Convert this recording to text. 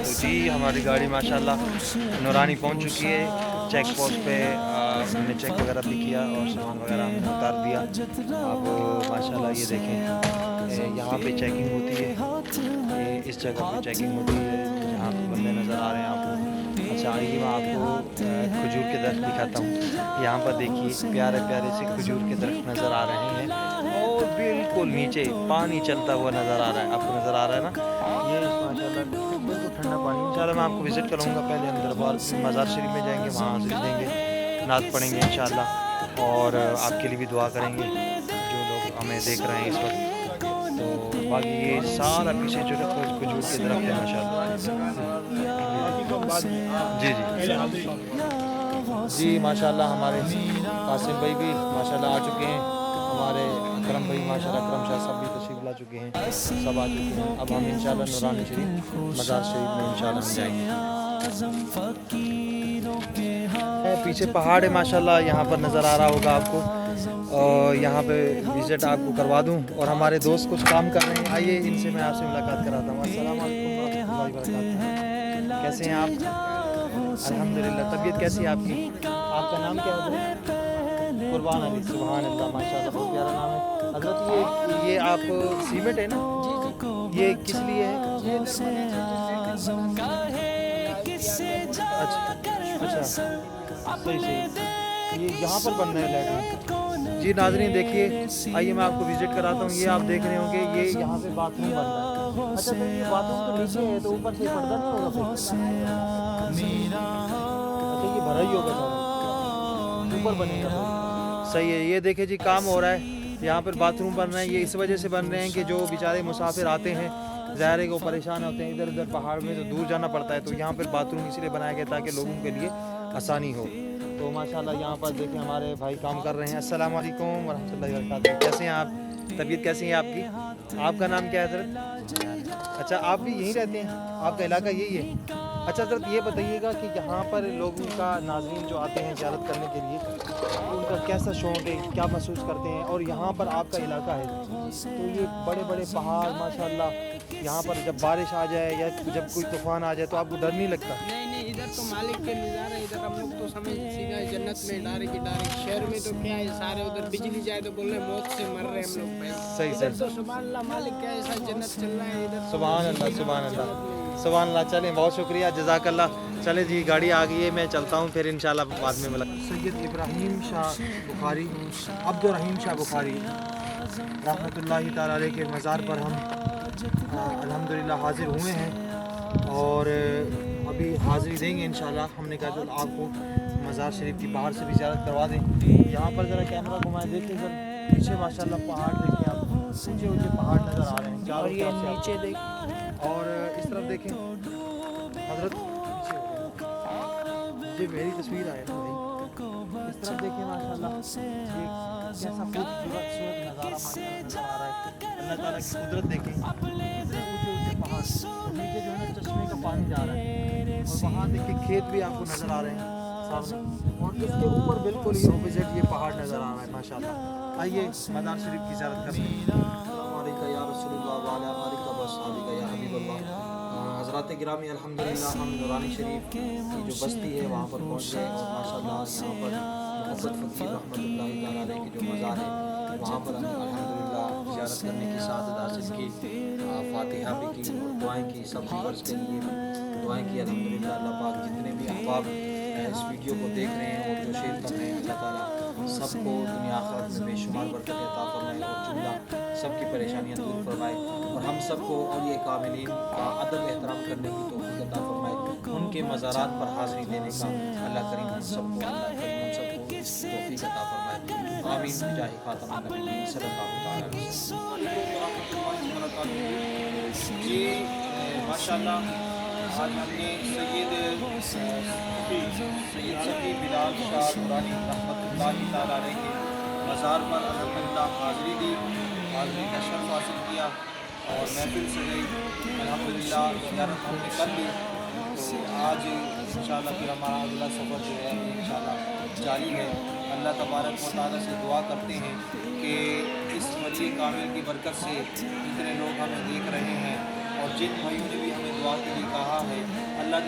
تو جی ہماری گاڑی ماشاءاللہ نورانی پہنچ چکی ہے. چیک پوسٹ پہ ہم نے چیک وغیرہ بھی کیا اور سامان وغیرہ ہم نے اتار دیا. اب ماشاءاللہ یہ دیکھیں یہاں پہ چیکنگ ہوتی ہے, اس جگہ پہ چیکنگ ہوتی ہے جہاں پہ بندے نظر آ رہے ہیں آپ کو. اچھا آئیے میں آپ کو کھجور کے درخت دکھاتا ہوں. یہاں پر دیکھیے پیارے پیارے سے کھجور کے درخت نظر آ رہے ہیں اور بالکل نیچے پانی چلتا ہوا نظر آ رہا ہے. آپ کو نظر آ رہا ہے نا, یہ ماشاءاللہ بالکل ٹھنڈا پانی. انشاءاللہ میں آپ کو وزٹ کروں گا. پہلے ہم دربار مزار شریف میں جائیں گے, وہاں حاضری دیں گے, نعت پڑھیں گے انشاءاللہ, اور آپ کے لیے بھی دعا کریں گے جو لوگ ہمیں دیکھ رہے ہیں اس وقت. تو باقی یہ سارا پیچھے جو ہے کھجور کے درخت ہے ماشاءاللہ. جی جی جی ماشاءاللہ ہمارے قاسم بھائی بھی ماشاءاللہ آ چکے ہیں. ہمارے اکرم بھائی ماشاءاللہ اکرم شاہ صاحب بھی تشریف لا چکے ہیں, سب آ چکے ہیں. اب ہم انشاءاللہ نورانی شریف مزار شریف میں انشاءاللہ ہم جائیں گے. پیچھے پہاڑ ہے ماشاءاللہ, یہاں پر نظر آ رہا ہوگا آپ کو. اور یہاں پہ وزٹ آپ کو کروا دوں. اور ہمارے دوست کچھ کام کر رہے ہیں, آئیے ان سے میں آپ سے ملاقات کراتا ہوں. السلام علیکم ورحمۃ اللہ وبرکاتہ. کیسے ہیں آپ؟ الحمدللہ. طبیعت کیسی ہے آپ کی؟ آپ کا نام کیا ہے؟ قربان علی. سبحان اللہ ماشاءاللہ بہت پیارا نام ہے حضرت. یہ آپ سیمنٹ ہے نا, یہ کس لیے ہے؟ اچھا صحیح صحیح, یہ یہاں پر بن رہا ہے لیٹرین. جی ناظرین دیکھیے, آئیے میں آپ کو وزٹ کراتا ہوں. یہ آپ دیکھ رہے ہوں گے یہ یہاں پہ باتھ روم بن رہا ہے. اچھا سر یہ باتھ روم تو نیچے ہے تو اوپر سے پردہ نہیں ہوگا؟ اچھا یہ بھرا ہی ہوگا سارا, اوپر بنے گا. صحیح ہے. یہ دیکھیں جی کام ہو رہا ہے یہاں پر, باتھ روم بن رہے ہیں. یہ اس وجہ سے بن رہے ہیں کہ جو بیچارے مسافر آتے ہیں ظاہر ہے کہ وہ پریشان ہوتے ہیں, ادھر ادھر پہاڑ میں تو دور جانا پڑتا ہے. تو یہاں پر باتھ روم اس لیے بنایا گیا تاکہ لوگوں کے لیے آسانی ہو. تو ماشاءاللہ یہاں پر دیکھیں ہمارے بھائی کام کر رہے ہیں. السلام علیکم ورحمۃ اللہ وبرکاتہ. کیسے ہیں آپ؟ طبیعت کیسی ہے آپ کی؟ آپ کا نام کیا ہے حضرت؟ اچھا آپ بھی یہیں رہتے ہیں, آپ کا علاقہ یہی ہے؟ اچھا حضرت یہ بتائیے گا کہ یہاں پر لوگوں کا, ناظرین جو آتے ہیں زیارت کرنے کے لیے, ان کا کیسا شوق ہے, کیا محسوس کرتے ہیں؟ اور یہاں پر آپ کا علاقہ ہے تو یہ بڑے بڑے پہاڑ ماشاءاللہ, یہاں پر جب بارش آ جائے یا جب کوئی طوفان آ جائے تو آپ کو ڈر نہیں لگتا؟ نہیں ادھر تو مالک کے نظارے, ادھر ہم لوگ تو سمجھ سیدھا جنت میں ڈائریکٹ کی ڈائریکٹ. شہر میں تو کیا ہے سارے ادھر بجلی جائے تو بول رہے موت سے مر رہے ہم لوگ بھائی. صحیح ادھر تو سبحان اللہ مالک کیا ایسا جنت چل رہا ہے ادھر. سبحان اللہ سبحان اللہ سبحان اللہ. چلیں بہت شکریہ, جزاک اللہ. چلے جی گاڑی آ گئی ہے, میں چلتا ہوں, پھر انشاءاللہ بعد میں ملاقات. سید ابراہیم شاہ بخاری, عبد الرحیم شاہ بخاری رحمۃ اللہ تعالیٰ علیہ کے مزار پر ہم الحمدللہ حاضر ہوئے ہیں, اور ابھی حاضری دیں گے انشاءاللہ. ہم نے کہا چلو آپ کو مزار شریف کی باہر سے بھی زیارت کروا دیں. یہاں پر ذرا کیمرہ گھمائے, دیکھیں سر پیچھے ماشاءاللہ پہاڑ دیکھیں آپ, اونچے اونچے پہاڑ نظر آ رہے ہیں چاروں طرف سے. نیچے دیکھ اور اس طرف دیکھیں حضرت, جی میری تصویر آئے نا بھائی, اس طرف دیکھیں ماشاءاللہ کیسا خوبصورت نظارہ ماشاءاللہ نظر آ رہا ہے. اللہ تعالیٰ کی قدرت دیکھیں, اونچے اونچے پہاڑ, نیچے جو ہے نا چشمے کا پانی جا رہا ہے, اور وہاں دیکھیں کھیت بھی آپ کو نظر آ رہے ہیں سامنے, اور اس کے اوپر بالکل یہ اپوزٹ یہ پہاڑ نظر آ رہا ہے ماشاءاللہ. آئیے مزار شریف کی زیارت کرتے ہیں. السلام علیکم یا رسول اللہ وعلی آلک و اصحابک یا حبیب اللہ. حضرات گرامی الحمدللہ ہم نورانی شریف کی جو بستی ہے وہاں پر پہنچ گئے, اور ماشاءاللہ یہاں پر محبت فقیر رحمۃ اللہ تعالیٰ علیہ کی جو مزار ہے وہاں پر ہم نے الحمدللہ زیارت کرنے کی سعادت حاصل کی, فاتحہ بھی کی اور دعائیں کی. سب ویورز کے لیے دعائیں کی الحمدللہ. اللہ پاک جتنے بھی احباب اس ویڈیو کو دیکھ رہے ہیں اور جو شیئر کر رہے ہیں, اللہ تعالیٰ سب کو دنیا آخرت میں بے شمار برکت عطا فرمائے, اور جملہ سب کی پریشانیاں دور فرمائے, اور ہم سب کو اولیاء کاملین کا ادب احترام کرنے کی توفیق عطا فرمائے. ان کے مزارات پر حاضری دینے کا اللہ کریم ہم سب کو, اللہ کریم ہم سب کو اس کی توفیق عطا فرمائے. آمین بجاہ خاتم النبیین صلی اللہ تعالیٰ علیہ وسلم. السلام علیکم ورحمۃ اللہ وبرکاتہ. جی ماشاءاللہ آج ہم نے سید صفی بلال شاہ نورانی رحمۃ اللہ تعالیٰ علیہ کے مزار پر الحمدللہ حاضری دی, حاضری کا شرف حاصل کیا, اور محفل سے گئی الحمدللہ. زیارت ہم نے کر لی, تو آج انشاءاللہ پھر ہمارا اگلا سفر جو ہے انشاءاللہ جاری ہے. اللہ تبارک و تعالیٰ سے دعا کرتے ہیں کہ اس ولی کامل کی برکت سے جتنے لوگ ہمیں دیکھ رہے ہیں, اور جن بھائیوں نے بھی ہمیں دعا کے لیے کہا ہے,